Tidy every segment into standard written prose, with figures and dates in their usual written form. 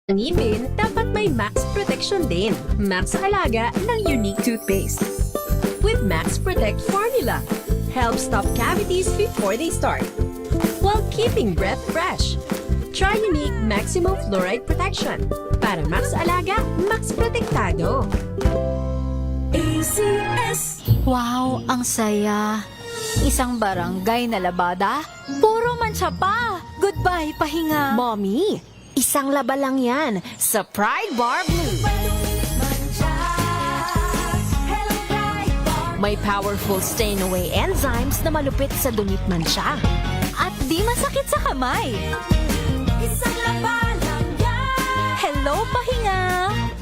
ngipin, dapat may Max Protection din. Max sa alaga ng unique toothpaste. With Max Protect Formula, helps stop cavities before they start, while keeping breath fresh. Try unique Maximum Fluoride Protection. Para Max sa alaga, Max Protektado. ACS. Wow, ang saya. Isang barangay na labada, puro mancha pa. Goodbye, pahinga. Mommy, isang laba lang yan sa Pride Bar Blue. May powerful stain-away enzymes na malupit sa dumit mansya. At di masakit sa kamay. Isang laba lang yan. Hello, pahinga.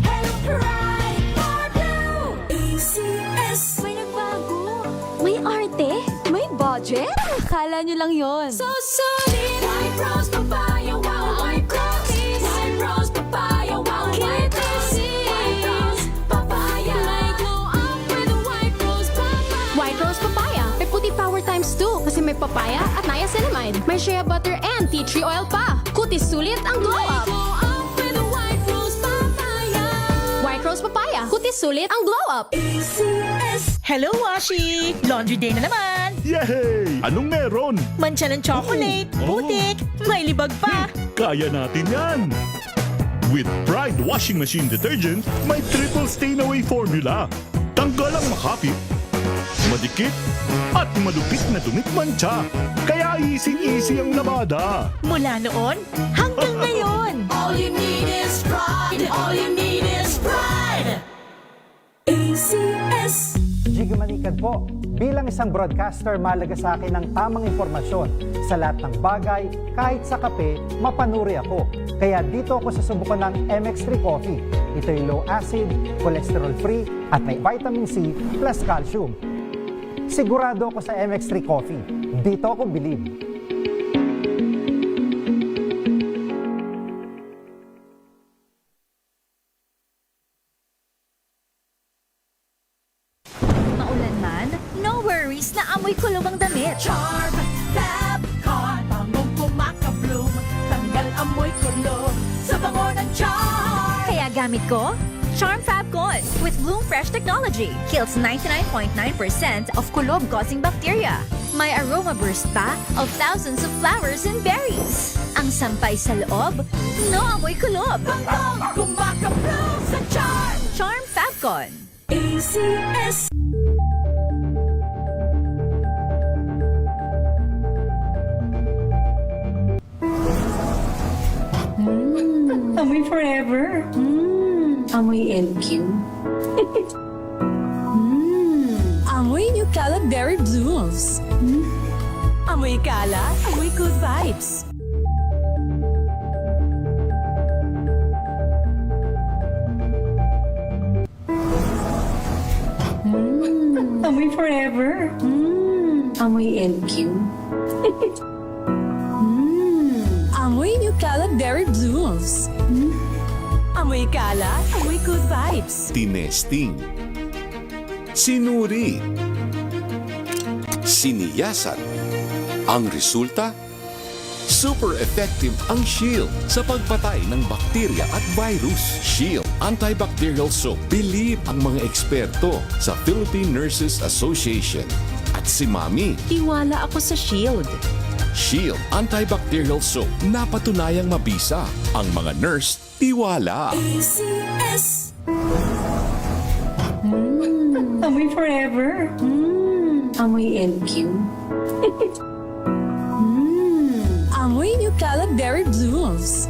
Hello, Pride Bar Blue. ACS. May nagbago. May arte. May budget. Kala nyo lang yon. So solid. White rose papaya, wow, white rose. White rose papaya, wow, white rose. White rose papaya. May glow up with white rose papaya. White Rose Papaya. May puti power times 2 kasi may papaya at niacinamide. May shea butter and tea tree oil pa. Kutis sulit ang glow May up. glow up with white rose papaya. White Rose Papaya. Kutis sulit ang glow up. ACS. Hello, Washi! Laundry day na naman! Yay! Anong meron? Mancha ng chocolate, Oh. putik, may libag pa! Kaya natin yan! With Pride Washing Machine Detergent, may triple stain-away formula. Tanggal ang makapit, madikit, at malupit na dumit mancha. Kaya easy-easy ang labada. Mula noon hanggang ngayon! All you need is pride. All you need is pride. ACS. Jiggy Manikad po. Bilang isang broadcaster, mahalaga sa akin ang tamang impormasyon sa lahat ng bagay, kahit sa kape, mapanuri ako. Kaya dito ako susubukan ng MX3 Coffee. Ito'y low acid, cholesterol free, at may vitamin C plus calcium. Sigurado ako sa MX3 Coffee. Dito ako bilib. Maulan man, no worries na amoy kulong ang damit. Charm, Fab, Con, bangong kumakabloom. Tanggal amoy kulog sa bango ng charm. Kaya gamit ko, Charm Fab Con with Bloom Fresh Technology. Kills 99.9% of kulob-causing bacteria. May aroma burst pa of thousands of flowers and berries. Ang sampay sa loob, no amoy kulob. Bangong kumakabloom sa charm. Charm Fab Con. ACS. Amoy forever. Amoy LQ. Amoy New Calab Berry Blooms. Amoy kala, amoy good vibes. Amoy forever. Amoy LQ. Amoy New Calab Berry Blooms. Amoy kala, amoy good vibes. Tinesting, sinuri, siniyasan. Ang resulta? Super effective ang Shield sa pagpatay ng bakterya at virus. Shield Antibacterial Soap. Believe ang mga eksperto sa Philippine Nurses Association. At si Mami, Tiwala ako sa Shield. Shield Antibacterial Soap. Napatunayang mabisa. Ang mga nurse, tiwala. ACS. Amoy forever. Amoy LQ. Amoy New Calab Berry Blooms.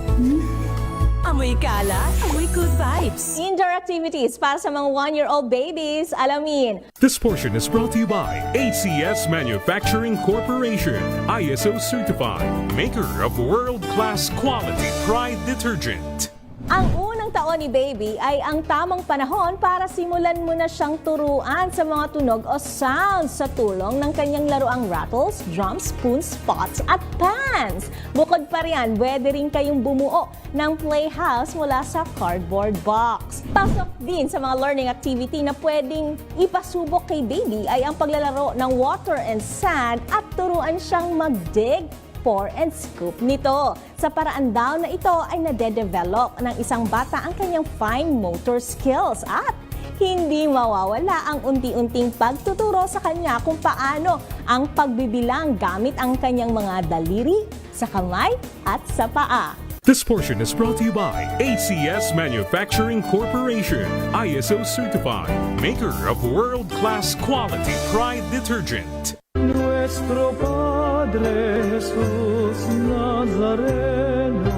Amoy kala, amoy good vibes. Indoor activities para sa mga 1-year-old babies. Alamin, This portion is brought to you by ACS Manufacturing Corporation, ISO certified, maker of world-class quality Pride detergent. ang unang taon ni baby ay ang tamang panahon para simulan mo na siyang turuan sa mga tunog o sounds sa tulong ng kanyang laruang rattles, drums, spoons, pots at pans. Bukod pa riyan, pwede rin kayong bumuo ng playhouse mula sa cardboard box. Pasok din sa mga learning activity na pwedeng ipasubok kay baby ay ang paglalaro ng water and sand at turuan siyang mag-dig, pour and scoop nito. Sa paraan daw na ito ay nade-develop ng isang bata ang kanyang fine motor skills at hindi mawawala ang unti-unting pagtuturo sa kanya kung paano ang pagbibilang gamit ang kanyang mga daliri, sa kamay at sa paa. This portion is brought to you by ACS Manufacturing Corporation, ISO certified, maker of world-class quality Pride detergent. Nuestro Padre Jesús Nazareno.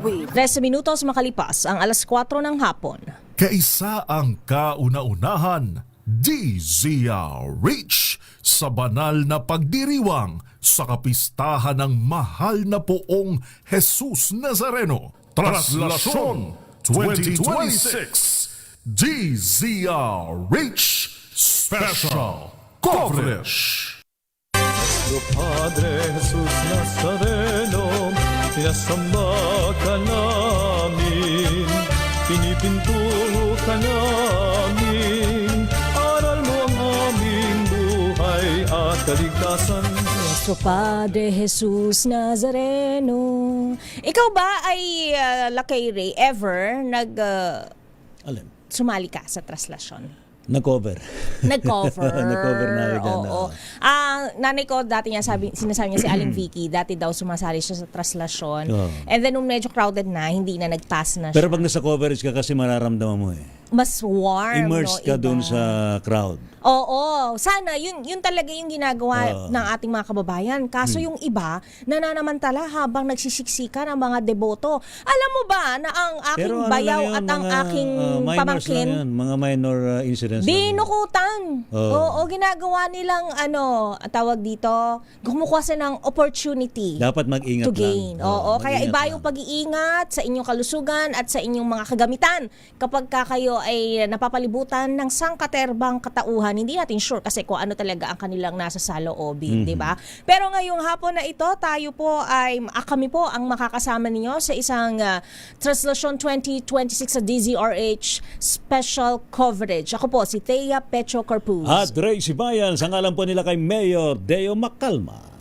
13 minutos makalipas ang alas 4 ng hapon. Kaisa ang kauna-unahan, DZRH, sa banal na pagdiriwang sa kapistahan ng mahal na poong Jesus Nazareno. Traslasyon 2026 DZRH Special Coverage. Nuestro Padre Jesús Nazareno, sinasamba ka namin, pinipintuho ka namin, aral mo ang aming buhay at kaligtasan. Nuestro Padre Jesus Nazareno. Ikaw ba ay Lakay Ray, ever Alin? sumali ka sa traslasyon? Nag-cover. Nag-cover. Nag-cover na ako dyan, Oo. Nanay ko dati niya sinasabi niya si Aling Vicky, dati daw sumasali siya sa traslasyon. Oo. And then nung medyo crowded na, hindi na nag-pass na Pero siya. pag nasa coverage ka kasi mararamdaman mo Mas warm, Immersed ka Iba. dun sa crowd. Oo, sana yun talaga yung ginagawa ng ating mga kababayan. Kaso yung iba, nananamantala habang nagsisiksikan ang mga deboto. Alam mo ba na ang aking Pero bayaw lang yun, at ang mga, aking minors pamangkin, lang yan, mga minor incidents. binukutan. Oo. Oo, ginagawa nilang tawag dito, kumukuha sila ng opportunity Dapat mag-ingat to gain. lang. Oo, kaya mag-ingat iba lang. yung pag-iingat sa inyong kalusugan at sa inyong mga kagamitan. Kapag kayo ay napapalibutan ng sangkaterbang katauhan, hindi natin sure kasi kung ano talaga ang kanilang nasa saloobin, di ba? Pero ngayong hapon na ito, kami po ang makakasama ninyo sa isang Traslasyon 2026 sa DZRH Special Coverage. Ako po si Thea Pecho Corpuz. At Ray Sibayan, sa ngalan po nila kay Mayor Deo Macalma.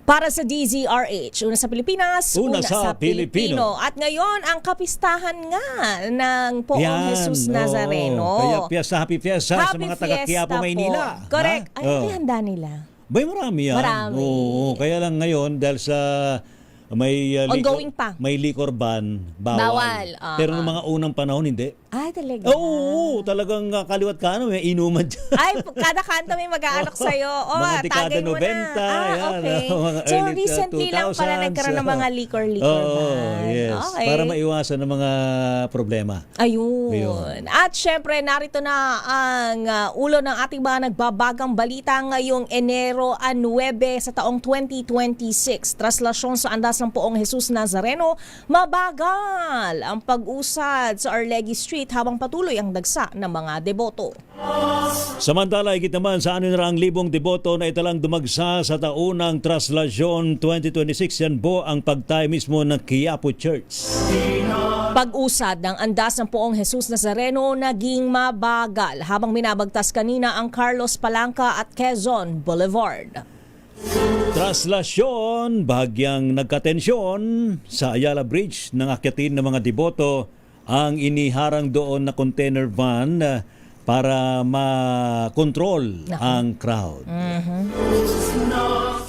Para sa DZRH, una sa Pilipinas, Una sa Pilipino. At ngayon, ang kapistahan nga ng Poong Jesus Nazareno. Kaya happy fiesta sa mga taga-Quiapo, Maynila. Correct. Ha? Ano handa nila? Bay, marami yan. Marami. Oo, kaya lang ngayon, dahil sa may Ongoing pa. may liquor ban, bawal. Pero noong mga unang panahon, hindi. Ay, talaga? Oo, talagang kaliwat ka may inuman dyan. Ay, kada kanto may mag-aalok sa'yo. Mga dekada tagay mo 90, na. yan. Okay. Mga So, early recently lang pala 2000s, nagkaroon ng mga liquor ban. Yes. Okay. Para maiwasan ng mga problema. Ayun. At syempre, narito na ang ulo ng ating mga nagbabagang balita ngayong Enero 9 sa taong 2026. Traslasyon sa andas ng Poong Jesus Nazareno, mabagal ang pag-usad sa Arlegui Street habang patuloy ang dagsa ng mga deboto. Samantala, higit naman sa 600,000 deboto na italang dumagsa sa taunang Traslasyon 2026. Yan po ang pagtayo mismo ng Quiapo Church. Pag-usad ng andas ng Poong Jesus Nazareno naging mabagal habang minabagtas kanina ang Carlos Palanca at Quezon Boulevard. Traslasyon, bahagyang nagkatensyon sa Ayala Bridge ng akyatin ng mga deboto ang iniharang doon na container van para makontrol ang crowd.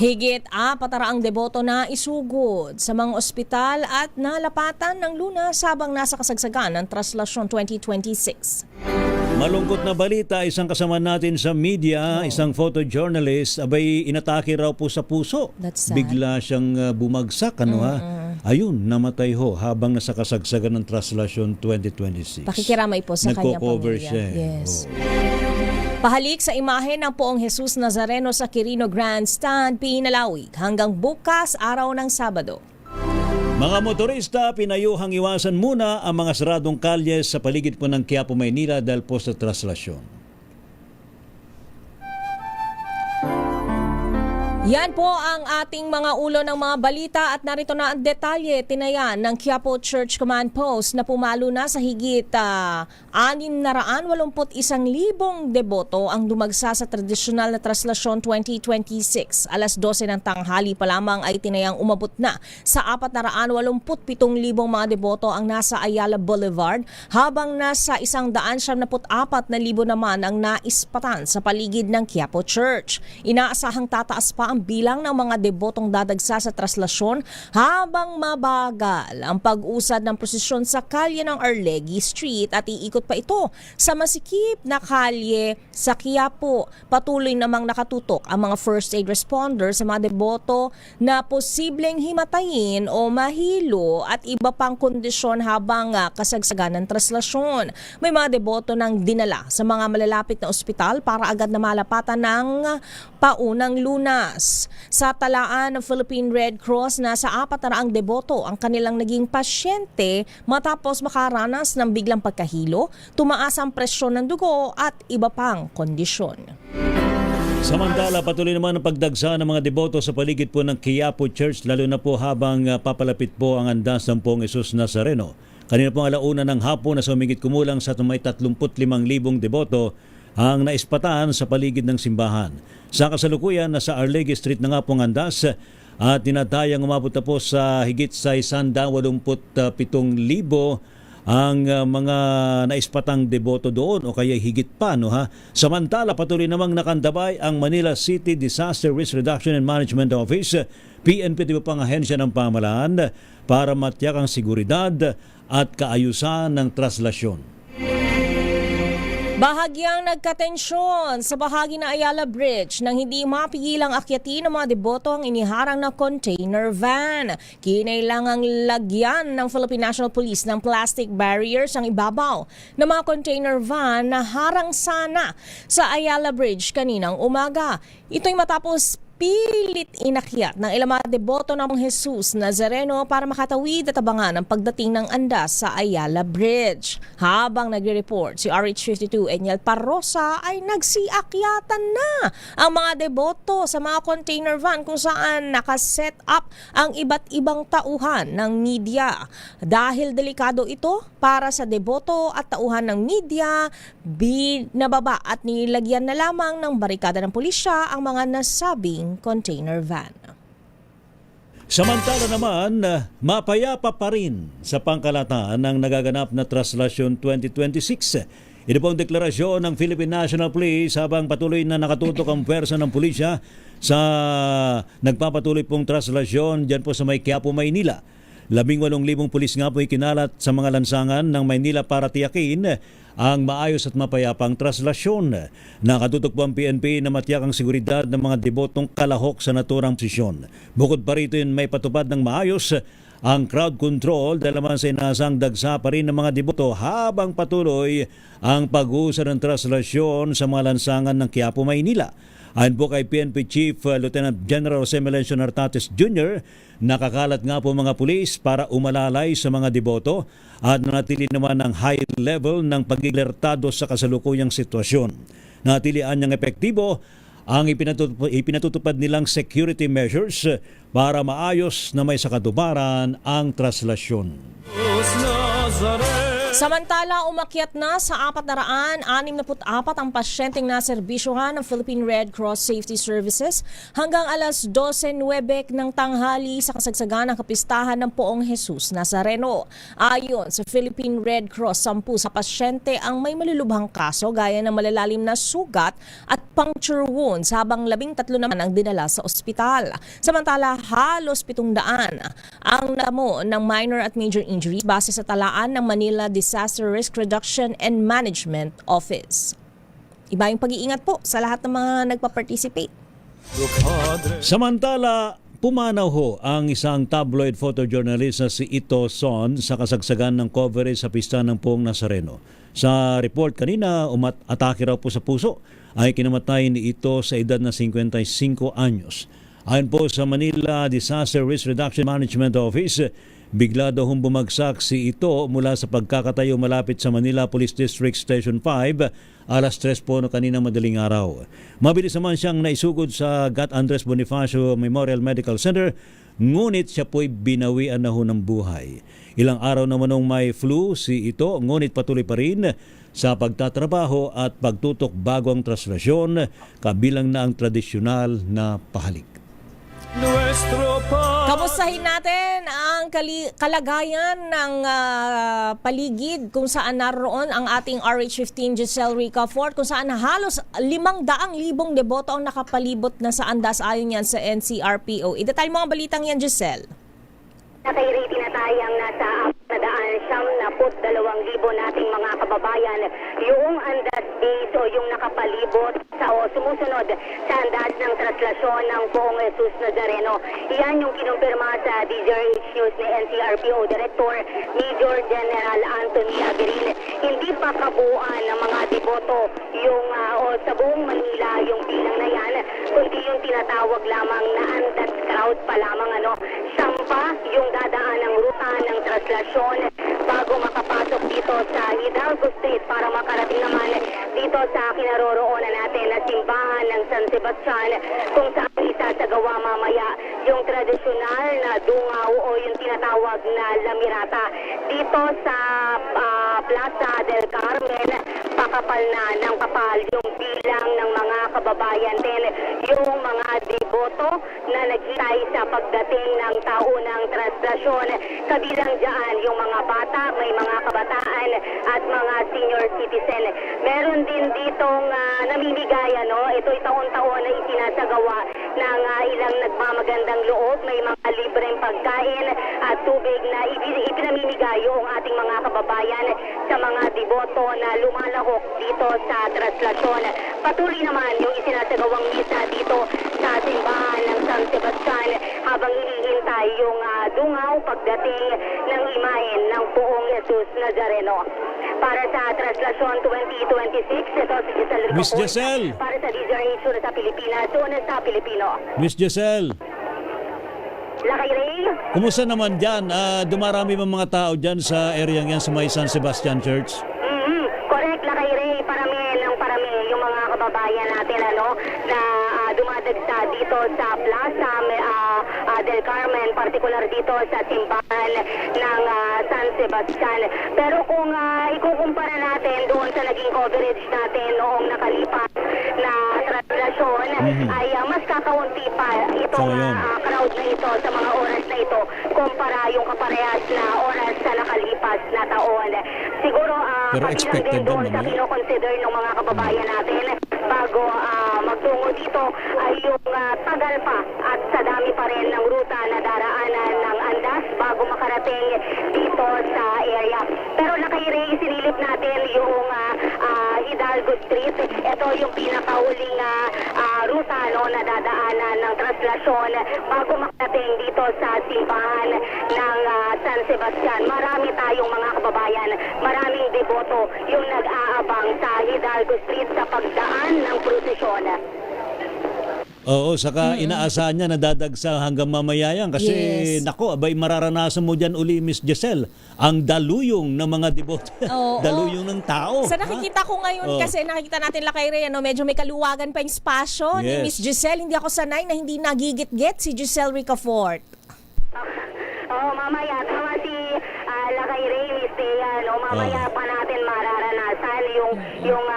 Higit 400 deboto na isugod sa mga ospital at nalapatan ng Lunas habang nasa kasagsagan ng Traslasyon 2026. Malungkot na balita, isang kasama natin sa media, isang photojournalist, abay inatake raw po sa puso. That's sad. Bigla siyang bumagsak, Ayun, namatay ho habang nasa kasagsagan ng Traslasyon 2026. Pakikiramay po sa kanyang Nagko-cover pamilya. siya. Yes. Oo. Pahalik sa imahe ng Poong Jesus Nazareno sa Quirino Grandstand, Pinalawig hanggang bukas araw ng Sabado. Mga motorista, pinayuhang iwasan muna ang mga saradong kalye sa paligid po ng Quiapo, Maynila dahil po sa traslasyon. Yan po ang ating mga ulo ng mga balita at narito na ang detalye tinayan ng Quiapo Church Command Post na pumalo na sa higit 681,000 deboto ang dumagsa sa tradisyonal na traslasyon 2026. Alas 12 ng tanghali pa lamang ay tinayang umabot na sa 487,000 mga deboto ang nasa Ayala Boulevard habang nasa 174,000 naman ang naispatan sa paligid ng Quiapo Church. Inaasahang tataas pa ang bilang ng mga debotong dadagsa sa traslasyon habang mabagal ang pag-usad ng prosesyon sa kalye ng Arlegui Street at iikot pa ito sa masikip na kalye sa Quiapo. Patuloy namang nakatutok ang mga first aid responders sa mga deboto na posibleng himatayin o mahilo at iba pang kondisyon habang kasagsagan ng traslasyon. May mga deboto nang dinala sa mga malalapit na ospital para agad na malapatan ng paunang lunas. Sa talaan ng Philippine Red Cross, nasa 400 deboto ang kanilang naging pasyente matapos makaranas ng biglang pagkahilo, tumaas ang presyon ng dugo at iba pang kondisyon. Samantala, patuloy naman ang pagdagsa ng mga deboto sa paligid po ng Quiapo Church, lalo na po habang papalapit po ang andas ng Poong Jesus Nazareno. Kanina pong alauna ng hapon na sumigit kumulang sa may 35,000 deboto ang naispatan sa paligid ng simbahan. Sa kasalukuyan, nasa Arlegui Street na nga pong andas at tinatayang umabot na po sa higit sa 187,000 ang mga naispatang deboto doon o kaya higit pa. No, ha? Samantala, patuloy namang nakandabay ang Manila City Disaster Risk Reduction and Management Office, PNP, di ba pang ahensya ng pamahalaan para matiyak ang seguridad at kaayusan ng traslasyon. Bahagyang nagkatensyon sa bahagi ng Ayala Bridge nang hindi mapigilang akyatin ng mga deboto ang iniharang na container van. Kinailangang lagyan ng Philippine National Police ng plastic barriers ang ibabaw ng mga container van na harang sana sa Ayala Bridge kaninang umaga. Ito'y matapos pilit inakyat ng ilang mga deboto ng Jesus Nazareno para makatawid at abangan ang pagdating ng andas sa Ayala Bridge. Habang nagre-report si RH52 Enyel Parrosa ay nagsiakyatan na ang mga deboto sa mga container van kung saan nakaset up ang iba't ibang tauhan ng media. Dahil delikado ito para sa deboto at tauhan ng media, binababa at nilagyan na lamang ng barikada ng pulisya ang mga nasabing container van. Samantala naman, mapayapa pa rin sa pangkalataan ng nagaganap na Traslasyon 2026. Ito po ang deklarasyon ng Philippine National Police habang patuloy na nakatutok ang pwersa ng pulisya sa nagpapatuloy pong traslasyon dyan po sa may Quiapo, Maynila. 18,000 pulis nga po ikinalat sa mga lansangan ng Maynila para tiyakin ang maayos at mapayapang traslasyon. Nakatutok po ang PNP na matiyak ang seguridad ng mga debotong kalahok sa naturang posisyon. Bukod pa rito yun, may patupad ng maayos ang crowd control dahil naman sa inasang dagsa pa rin ng mga deboto habang patuloy ang pag-uusad ng traslasyon sa mga lansangan ng Quiapo, Maynila. Ayon po kay PNP Chief Lieutenant General Jose Melencio Nartates Jr., nakakalat nga po mga pulis para umalalay sa mga deboto at nanatili naman ang high level ng pag-alertado sa kasalukuyang sitwasyon. Natilian niyang epektibo ang ipinatutupad nilang security measures para maayos na may sakatuparan ang traslasyon. Samantala, umakyat na sa 464 ang pasyenteng naserbisyohan ng Philippine Red Cross Safety Services hanggang alas 12:09 ng tanghali sa kasagsagan ng kapistahan ng Poong Jesus Nazareno. Ayon sa Philippine Red Cross, 10 sa pasyente ang may malulubhang kaso gaya ng malalalim na sugat at puncture wounds habang 13 naman ang dinala sa ospital. Samantala, halos 700 ang namo ng minor at major injuries base sa talaan ng Manila Disaster Risk Reduction and Management Office. Iba yung pag-iingat po sa lahat ng mga nagpa-participate. Samantala, pumanaw ho ang isang tabloid photojournalist na si Ito Son sa kasagsagan ng coverage sa pista ng Poong Nazareno. Sa report kanina, atake raw po sa puso ay kinamatay ni Ito sa edad na 55 anyos. Ayon po sa Manila Disaster Risk Reduction Management Office, Bigla daw bumagsak si Ito mula sa pagkakatayo malapit sa Manila Police District Station 5, alas 3 po no kaninang madaling araw. Mabilis naman siyang naisugod sa Gat Andres Bonifacio Memorial Medical Center, ngunit siya po'y binawian na ho ng buhay. Ilang araw naman nung may flu si Ito, ngunit patuloy pa rin sa pagtatrabaho at pagtutok bago ang traslasyon, kabilang na ang tradisyonal na pahalik. Kamustahin natin ang kalagayan ng paligid kung saan naroon ang ating RH-15 Giselle Ricafort, kung saan halos 500,000 deboto ang nakapalibot na sa andas ayon yan sa NCRPO. Idetay mo ang balitang yan, Giselle. Nakairay tinatayang nasa 172,000 nating mga kababayan yung andas base o yung nakapalibot o sumusunod sa andas ng traslasyon ng Poong Jesus Nazareno. Iyan yung kinumpirma sa DZRH News ni NCRPO Director Major General Anthony Aguirre. Hindi pa kabuuan ng mga deboto yung o sa buong Manila yung bilang na yan, kundi yung tinatawag lamang na andas crowd pa lamang sampa yung dadaan ng ruta ng traslasyon bago makapasok dito sa Hidalgo Street para makarating naman dito sa kinaroroonan natin na simbahan ng San Sebastian, kung saan isasagawa mamaya yung tradisyonal na dungaw o yung tinatawag na lamirata. Dito sa Plaza del Carmen, pakapal na ng kapal yung bilang ng mga kababayan din, yung mga deboto na naghintay sa pagdating ng taunang traslasyon. Kabilang dyan yung mga bata, may mga kabataan at mga senior citizen. Meron din ditong namimigay, ito'y taon-taon na isinasagawa ng ilang nagmamagandang loob. May mga libreng pagkain at tubig na ipinamimigay yung ating mga kababayan sa mga deboto na lumalahok dito sa traslasyon. Patuloy naman yung isinasagawang misa dito sa simbahan ng San Sebastian habang hinihintay yung dungaw pagdating ng imahen ng Poong Jesus Nazareno. Para sa traslasyon 2026, ito si Giselle Ricafort. Miss Giselle! Para sa DZRH sa Pilipinas, una sa Pilipino. Miss Giselle! Lakay Ray? Kumusta naman dyan? Dumarami ba mga tao dyan sa area yan sa may San Sebastian Church? Correct, Lakay Ray. Parami yung mga kababayan natin na dumadagsa dito sa Plaza del Carmen, partikular dito sa simbahan ng San Sebastian. Pero kung ikukumpara natin doon sa naging coverage natin noong nakalipas na traslasyon, ay mas kakaunti pa itong crowd na ito sa mga oras na ito kumpara yung kaparehas na oras sa nakalipas na taon. Siguro kabilang din doon sa kinoconsider ng mga kababayan natin bago magtungo dito ay yung tagal pa at sa dami pa rin ng ruta na daraanan ng andas bago makarating dito sa area. Pero Lakay-Ray, sinilip natin yung Hidalgo Street. Ito yung pinakahuling ruta na dadaanan ng traslasyon bago makarating dito sa simbahan ng San Sebastian. Marami tayong mga kababayan, maraming deboto yung nag-aabang sa Hidalgo Street sa pagdaan ng prosesyon. Oo, saka inaasahan niya na dadagsa hanggang mamaya yan kasi nako, abay mararanasan mo dyan uli, Miss Giselle, ang daluyong ng mga deboto. Daluyong ng tao. Sa nakikita ko ngayon kasi nakikita natin Lakay-Ray, medyo may kaluwagan pa yung spasyo ni Miss Giselle. Hindi ako sanay na hindi nagigit-git si Giselle Ricafort. Mamaya, tama si Lakay-Ray, Miss Thea, mamaya pa natin mararanasan yung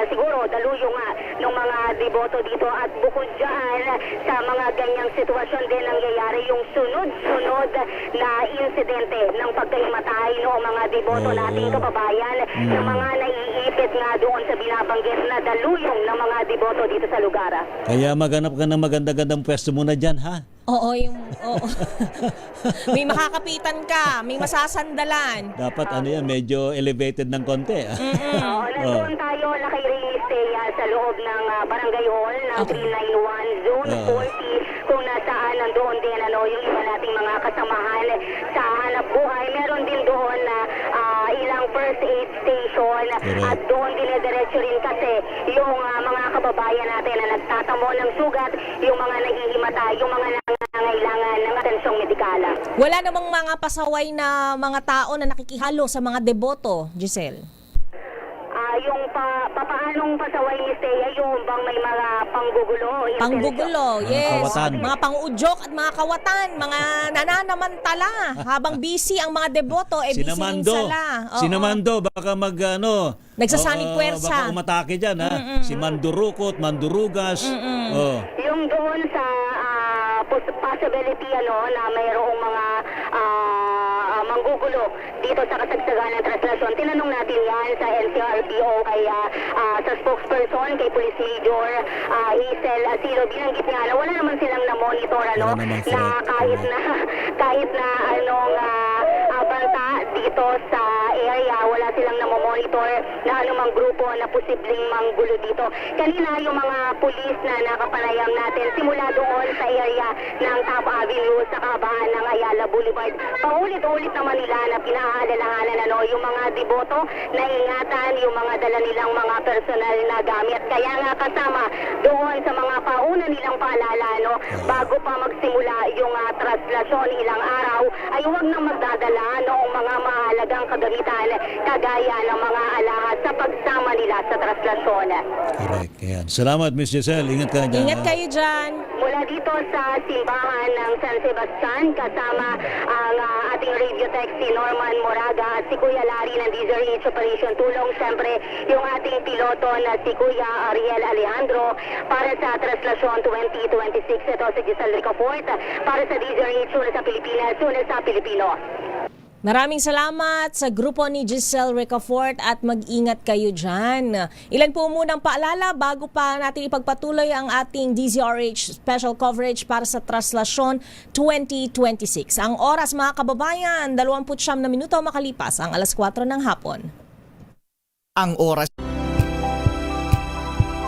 siguro daluyong ng mga deboto dito at bukod dyan sa mga ganyang sitwasyon din nangyayari yung sunod-sunod na insidente ng pagkahimatay ng mga deboto nating kababayan ng mga naiipit nga doon sa binabanggit na daluyong ng mga deboto dito sa lugar. Kaya maghanap ka ng maganda-gandang pwesto muna dyan, ha? Oo. May makakapitan ka, may masasandalan. Dapat medyo elevated ng konti. Nandun tayo, Lakay-Ray, sa loob ng Barangay Hall ng 391 Zone 40, kung nasaan nandoon din yung iba nating mga kasamahan sa hanap buhay. Meron din doon na ilang first aid station at doon dinediretso rin kasi yung mga kababayan natin na nagtatamo ng sugat, yung mga naghihimatay, yung mga nangangailangan ng atensyong medikal. gala. Wala namang mga pasaway na mga tao na nakikihalo sa mga deboto, Giselle. Yung papaanong pasaway ni Seiya, yung bang may mga panggugulo? Panggugulo, yes. kawatan. Mga pang-udyok at mga kawatan, mga nananamantala. Habang busy ang mga deboto, busy rin sila. Oo. Sinamando, baka Nagsasanib puwersa. Baka umatake dyan, ha? Si Mandurukot, Mandurugas. Yung doon sa possibility na mayroong mga manggugulo dito sa kasagsagan ng translasyon. Tinanong natin yan sa NCRPO kay sa spokesperson kay Police Major Hazel Asilo. Binanggit nga na wala naman silang na-monitor na kahit na anong banta dito sa area, wala silang namomonitor na anumang grupo na posibleng manggulo dito. Kanina yung mga pulis na nakapanayam natin simula doon sa area ng Top Avenue sa kahabaan ng Ayala Boulevard. Paulit-ulit naman nila na pinaalalahanan yung mga deboto na ingatan yung mga dala nilang mga personal na gamit. Kaya nga kasama doon sa mga pauna nilang paalala bago pa magsimula yung translasyon ilang araw ay huwag nang magdadala noong mga mahalagang kagamitan kagaya ng mga alahas sa pagsama nila sa translasyon. Correct. Ayan. Salamat, Miss Giselle. Ingat ka dyan. Ingat kayo dyan. Mula dito sa simbahan ng San Sebastian, kasama ang ating radio tech si Norman Moraga at si Kuya Larry ng DZRH Operation Tulong. Siyempre, yung ating piloto na si Kuya Ariel Alejandro para sa Translasyon 2026. Ito si Giselle Ricafort para sa DZRH, una sa Pilipinas, una sa Pilipino. Maraming salamat sa grupo ni Giselle Ricafort at mag-ingat kayo dyan. Ilan po munang paalala bago pa natin ipagpatuloy ang ating DZRH special coverage para sa Translasyon 2026. Ang oras mga kababayan, 29 na minuto makalipas ang alas 4 ng hapon. Ang oras